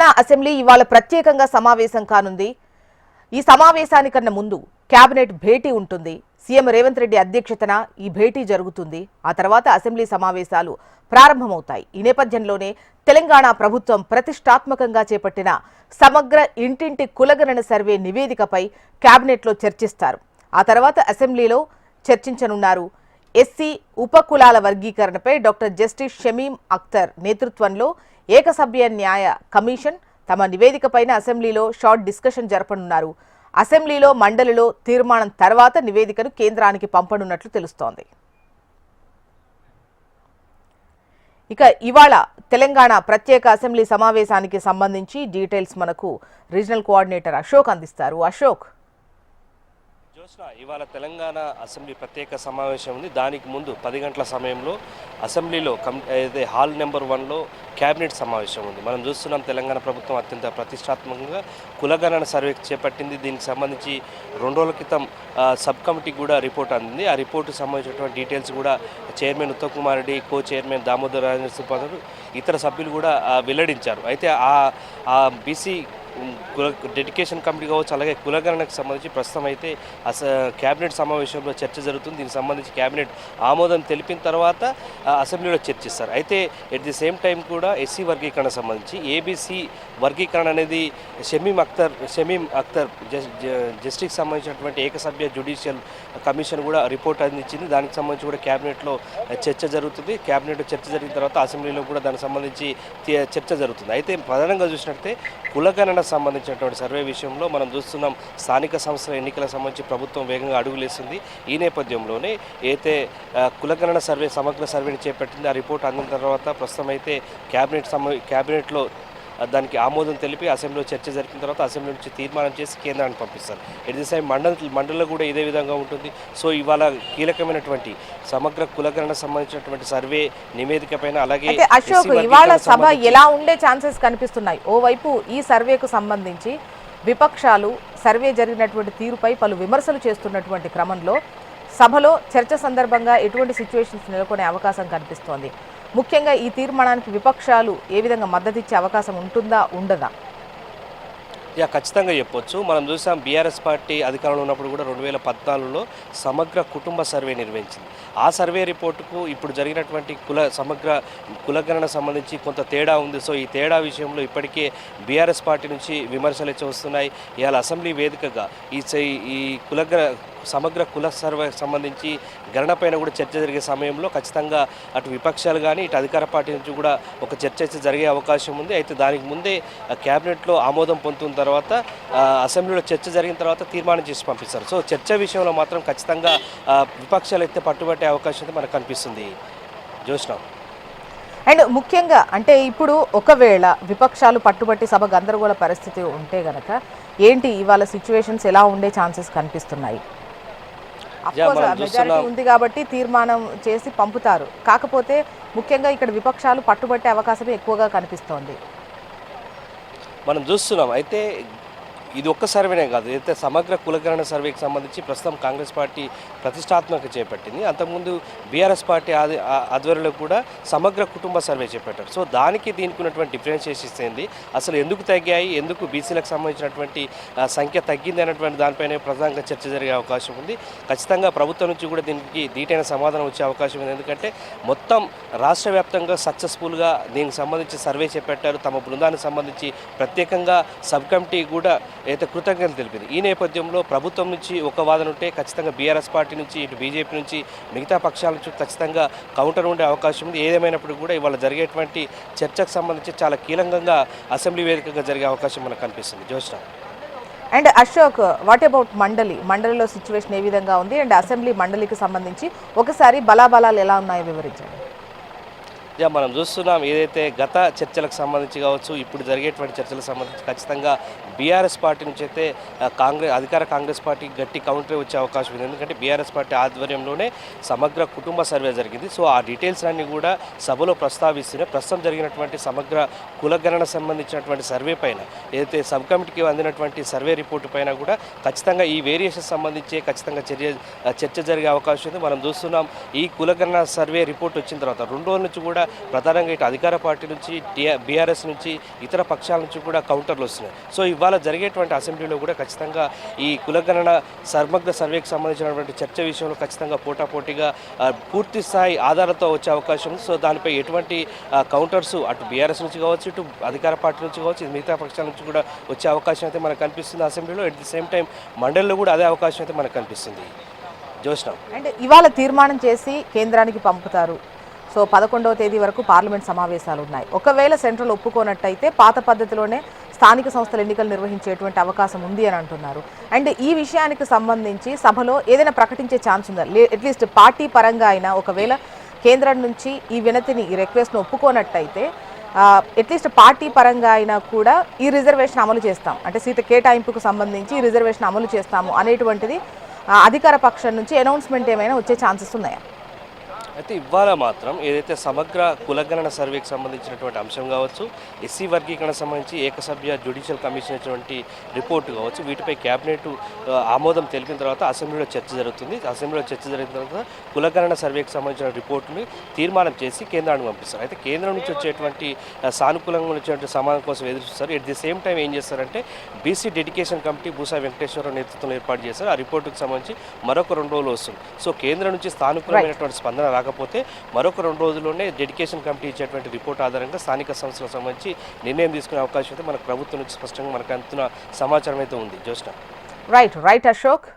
Telangana assembly ఇవాళ ప్రత్యేకంగా సమావేశం కానుంది. ఈ సమావేశానికన్నా ముందు కేబినెట్ భేటీ ఉంటుంది. సీఎం రేవంత్ రెడ్డి అధ్యక్షతన ఈ భేటీ జరుగుతుంది. ఆ తర్వాత అసెంబ్లీ సమావేశాలు ప్రారంభమవుతాయి. ఈ నేపథ్యంలోనే తెలంగాణ ప్రభుత్వం ప్రతిష్టాత్మకంగా చేపట్టిన సమగ్ర ఇంటింటి కులగణన సర్వే నివేదికపై కేబినెట్లో చర్చిస్తారు. ఆ తర్వాత అసెంబ్లీలో చర్చించనున్నారు. ఎస్సీ ఉపకులాల వర్గీకరణపై డాక్టర్ జస్టిస్ షమీం అఖ్తర్ నేతృత్వంలో ఏకసభ్య న్యాయ కమిషన్ తమ నివేదికపైన అసెంబ్లీలో షార్ట్ డిస్కషన్ జరపనున్నారు. అసెంబ్లీలో మండలిలో తీర్మానం తర్వాత నివేదికను కేంద్రానికి పంపనున్నట్లు తెలుస్తోంది. ఇక ఇవాళ తెలంగాణ ప్రత్యేక అసెంబ్లీ సమావేశానికి సంబంధించి డీటెయిల్స్ మనకు రీజనల్ కోఆర్డినేటర్ అశోక్ అందిస్తారు. అశోక్, ఇవాళ తెలంగాణ అసెంబ్లీ ప్రత్యేక సమావేశం ఉంది. దానికి ముందు 10 గంటల సమయంలో అసెంబ్లీలో హాల్ నెంబర్ 1లో కేబినెట్ సమావేశం ఉంది. మనం చూస్తున్నాం తెలంగాణ ప్రభుత్వం అత్యంత ప్రతిష్టాత్మకంగా కులగణన సర్వే చేపట్టింది. దీనికి సంబంధించి 2 రోజుల క్రితం సబ్ కమిటీకి కూడా రిపోర్ట్ అందింది. ఆ రిపోర్టుకు సంబంధించినటువంటి డీటెయిల్స్ కూడా చైర్మన్ ఉత్తమ్ కుమార్ రెడ్డి, కో చైర్మన్ దామోదర్ రాజేంద్ర ఇతర సభ్యులు కూడా వెల్లడించారు. అయితే ఆ బీసీ డెడికేషన్ కమిటీ కావచ్చు, అలాగే కులగణనకు సంబంధించి ప్రస్తుతం అయితే కేబినెట్ సమావేశంలో చర్చ జరుగుతుంది. దీనికి సంబంధించి కేబినెట్ ఆమోదం తెలిపిన తర్వాత అసెంబ్లీలో చర్చిస్తారు. అయితే ఎట్ ది సేమ్ టైం కూడా ఎస్సీ వర్గీకరణ సంబంధించి ఏబీసీ వర్గీకరణ అనేది షమీం అఖ్తర్ జస్టిస్కి సంబంధించినటువంటి ఏకసభ్య జ్యుడిషియల్ కమిషన్ కూడా రిపోర్ట్ అందించింది. దానికి సంబంధించి కూడా కేబినెట్లో చర్చ జరుగుతుంది. కేబినెట్లో చర్చ జరిగిన తర్వాత అసెంబ్లీలో కూడా దానికి సంబంధించి చర్చ జరుగుతుంది. అయితే ప్రధానంగా చూసినట్లయితే కులగణన సంబంధించినటువంటి సర్వే విషయంలో మనం చూస్తున్నాం స్థానిక సంస్థల ఎన్నికలకు సంబంధించి ప్రభుత్వం వేగంగా అడుగులేస్తుంది. ఈ నేపథ్యంలోనే అయితే కులగణన సర్వే సమగ్ర సర్వేని చేపట్టింది. ఆ రిపోర్ట్ అందిన తర్వాత ప్రస్తుతం అయితే క్యాబినెట్లో దానికి ఆమోదం తెలిపి అసెంబ్లీలో చర్చ జరిపిన తర్వాత అసెంబ్లీ నుంచి తీర్మానం చేసి కేంద్రానికి పంపిస్తారు. ఎట్ ది సేమ్ మండలిలో కూడా ఇదే విధంగా ఉంటుంది. సో ఇవాళ కీలకమైనటువంటి సమగ్ర కులగణన సంబంధించినటువంటి సర్వే నివేదిక పైన అలాగే అశోక్ ఇవాళ సభ ఎలా ఉండే ఛాన్సెస్ కనిపిస్తున్నాయి? ఓవైపు ఈ సర్వేకు సంబంధించి విపక్షాలు సర్వే జరిగినటువంటి తీరుపై పలు విమర్శలు చేస్తున్నటువంటి క్రమంలో సభలో చర్చ సందర్భంగా ఎటువంటి సిచ్యువేషన్స్ నెలకొనే అవకాశం కనిపిస్తోంది? ముఖ్యంగా ఈ తీర్మానానికి విపక్షాలు ఏ విధంగా మద్దతు ఇచ్చే అవకాశం ఉంటుందా, ఉండదా? ఖచ్చితంగా చెప్పొచ్చు. మనం చూసాం బీఆర్ఎస్ పార్టీ అధికారంలో ఉన్నప్పుడు కూడా 2014లో సమగ్ర కుటుంబ సర్వే నిర్వహించింది. ఆ సర్వే రిపోర్టుకు ఇప్పుడు జరిగినటువంటి సమగ్ర కులగణన సంబంధించి కొంత తేడా ఉంది. సో ఈ తేడా విషయంలో ఇప్పటికే బీఆర్ఎస్ పార్టీ నుంచి విమర్శలు అయితే వస్తున్నాయి. ఇవాళ అసెంబ్లీ వేదికగా ఈ సమగ్ర కుల సర్వే సంబంధించి గణనపైన కూడా చర్చ జరిగే సమయంలో ఖచ్చితంగా అటు విపక్షాలు కానీ ఇటు అధికార పార్టీ నుంచి కూడా ఒక చర్చ అయితే జరిగే అవకాశం ఉంది. అయితే దానికి ముందే క్యాబినెట్లో ఆమోదం పొందుతున్న తర్వాత అసెంబ్లీలో చర్చ జరిగిన తర్వాత తీర్మానం చేసి పంపిస్తారు. సో చర్చ విషయంలో మాత్రం ఖచ్చితంగా విపక్షాలు అయితే పట్టుబట్టే అవకాశం అయితే మనకు కనిపిస్తుంది. జోష్న, అండ్ ముఖ్యంగా అంటే ఇప్పుడు ఒకవేళ విపక్షాలు పట్టుబట్టి సభ గందరగోళ పరిస్థితి ఉంటే గనక ఏంటి ఇవాళ సిచ్యువేషన్స్ ఎలా ఉండే ఛాన్సెస్ కనిపిస్తున్నాయి? మెజారిటీ ఉంది కాబట్టి తీర్మానం చేసి పంపుతారు. కాకపోతే ముఖ్యంగా ఇక్కడ విపక్షాలు పట్టుబట్టే అవకాశమే ఎక్కువగా కనిపిస్తోంది. మనం చూస్తున్నాం. అయితే ఇది ఒక్క సర్వేనే కాదు, అయితే సమగ్ర కులగణన సర్వేకి సంబంధించి ప్రస్తుతం కాంగ్రెస్ పార్టీ ప్రతిష్టాత్మక చేపట్టింది. అంతకుముందు బీఆర్ఎస్ పార్టీ ఆధ్వర్యంలో కూడా సమగ్ర కుటుంబ సర్వే చేపట్టారు. సో దీనికి ఉన్నటువంటి డిఫరెన్షియేషన్స్ ఏంది, అసలు ఎందుకు తగ్గాయి, ఎందుకు బీసీలకు సంబంధించినటువంటి సంఖ్య తగ్గింది అనేటువంటి దానిపైనే ప్రధానంగా చర్చ జరిగే అవకాశం ఉంది. ఖచ్చితంగా ప్రభుత్వం నుంచి కూడా దీనికి ధీటైన సమాధానం వచ్చే అవకాశం ఉంది. ఎందుకంటే మొత్తం రాష్ట్ర వ్యాప్తంగా సక్సెస్ఫుల్గా దీనికి సంబంధించి సర్వే చేపట్టారు. తమ బృందానికి సంబంధించి ప్రత్యేకంగా సబ్ కమిటీ కూడా అయితే కృతజ్ఞతలు తెలిపింది. ఈ నేపథ్యంలో ప్రభుత్వం నుంచి ఒక వాదన ఉంటే ఖచ్చితంగా బీఆర్ఎస్ పార్టీ నుంచి ఇటు బీజేపీ నుంచి మిగతా పక్షాల నుంచి ఖచ్చితంగా కౌంటర్ ఉండే అవకాశం ఉంది. ఏదేమైనప్పుడు కూడా ఇవాళ జరిగేటువంటి చర్చకు సంబంధించి చాలా కీలకంగా అసెంబ్లీ వేదికగా జరిగే అవకాశం మనకు కనిపిస్తుంది. Joshna and Ashok, what about మండలిలో సిచ్యువేషన్ ఏ విధంగా ఉంది? అండ్ అసెంబ్లీ మండలికి సంబంధించి ఒకసారి బలాబలాలు ఎలా ఉన్నాయో వివరించండి. మనం చూస్తున్నాం ఏదైతే గత చర్చలకు సంబంధించి కావచ్చు, ఇప్పుడు జరిగేటువంటి చర్చలకు సంబంధించి ఖచ్చితంగా బీఆర్ఎస్ పార్టీ నుంచి అయితే అధికార కాంగ్రెస్ పార్టీ గట్టి కౌంటర్ వచ్చే అవకాశం ఉంది. ఎందుకంటే బీఆర్ఎస్ పార్టీ ఆధ్వర్యంలోనే సమగ్ర కుటుంబ సర్వే జరిగింది. సో ఆ డీటెయిల్స్ అన్నీ కూడా సభలో ప్రస్తావిస్తూనే ప్రస్తుతం జరిగినటువంటి సమగ్ర కులగణన సంబంధించినటువంటి సర్వే పైన ఏదైతే సబ్ కమిటీకి అందినటువంటి సర్వే రిపోర్టు పైన కూడా ఖచ్చితంగా ఈ వేరియేషన్ సంబంధించి ఖచ్చితంగా చర్చ జరిగే అవకాశం ఉంది. మనం చూస్తున్నాం ఈ కులగణన సర్వే రిపోర్ట్ వచ్చిన తర్వాత 2 రోజుల నుంచి కూడా ప్రధానంగా ఇటు అధికార పార్టీ నుంచి బీఆర్ఎస్ నుంచి ఇతర పక్షాల నుంచి కూడా కౌంటర్లు వస్తున్నాయి. సో ఇవాళ జరిగేటువంటి అసెంబ్లీలో కూడా ఖచ్చితంగా ఈ కులగణన సమగ్ర సర్వేకి సంబంధించినటువంటి చర్చ విషయంలో ఖచ్చితంగా పోటాపోటీగా పూర్తి స్థాయి ఆధారంతో వచ్చే అవకాశం ఉంది. సో దానిపై ఎటువంటి కౌంటర్స్ అటు బీఆర్ఎస్ నుంచి కావచ్చు, ఇటు అధికార పార్టీ నుంచి కావచ్చు, మిగతా పక్షాల నుంచి కూడా వచ్చే అవకాశం అయితే మనకు కనిపిస్తుంది అసెంబ్లీలో. అట్ ది సేమ్ టైం మండలిలో కూడా అదే అవకాశం అయితే మనకు కనిపిస్తుంది. జోష్న, అండ్ ఇవాళ తీర్మానం చేసి కేంద్రానికి పంపుతారు. సో 11వ తేదీ వరకు పార్లమెంట్ సమావేశాలు ఉన్నాయి. ఒకవేళ సెంట్రల్ ఒప్పుకోనట్టయితే పాత పద్ధతిలోనే స్థానిక సంస్థల ఎన్నికలు నిర్వహించేటువంటి అవకాశం ఉంది అని అంటున్నారు. అండ్ ఈ విషయానికి సంబంధించి సభలో ఏదైనా ప్రకటించే ఛాన్స్ ఉందా? అట్లీస్ట్ పార్టీ పరంగా అయినా ఒకవేళ కేంద్రం నుంచి ఈ వినతిని ఈ రిక్వెస్ట్ను ఒప్పుకోనట్టయితే అట్లీస్ట్ పార్టీ పరంగా అయినా కూడా ఈ రిజర్వేషన్ అమలు చేస్తాం, అంటే సీటు కేటాయింపుకు సంబంధించి ఈ రిజర్వేషన్ అమలు చేస్తాము అనేటువంటిది అధికార పక్షం నుంచి అనౌన్స్మెంట్ ఏమైనా వచ్చే ఛాన్సెస్ ఉన్నాయా? అయితే ఇవాళ మాత్రం ఏదైతే సమగ్ర కులగణన సర్వేకి సంబంధించినటువంటి అంశం కావచ్చు, ఎస్సీ వర్గీకరణ సంబంధించి ఏకసభ్య జ్యుడిషియల్ కమిషన్ ఇచ్చినటువంటి రిపోర్టు కావచ్చు, వీటిపై క్యాబినెట్ ఆమోదం తెలిపిన తర్వాత అసెంబ్లీలో చర్చ జరుగుతుంది. అసెంబ్లీలో చర్చ జరిగిన తర్వాత కులగణన సర్వేకి సంబంధించిన రిపోర్టుని తీర్మానం చేసి కేంద్రానికి పంపిస్తారు. అయితే కేంద్రం నుంచి వచ్చేటువంటి సానుకూలంగా వచ్చేటువంటి సమాధానం కోసం ఎదురు చూస్తారు. ఎట్ ది సేమ్ టైం ఏం చేస్తారంటే BC dedication committee Boosa Venkateswararao నేతృత్వంలో ఏర్పాటు చేస్తారు. ఆ రిపోర్టుకు సంబంధించి మరొక 2 రోజులు వస్తుంది. సో కేంద్రం నుంచి సానుకూలమైనటువంటి స్పందన రాకపోతే మరొక 2 రోజుల్లోనే డెడికేషన్ కమిటీ ఇచ్చేటువంటి రిపోర్ట్ ఆధారంగా స్థానిక సంస్థలకు సంబంధించి నిర్ణయం తీసుకునే అవకాశం అయితే మనకు ప్రభుత్వం నుంచి స్పష్టంగా మనకు అందుతున్న సమాచారం అయితే ఉంది. జోష్న, రైట్ అశోక్.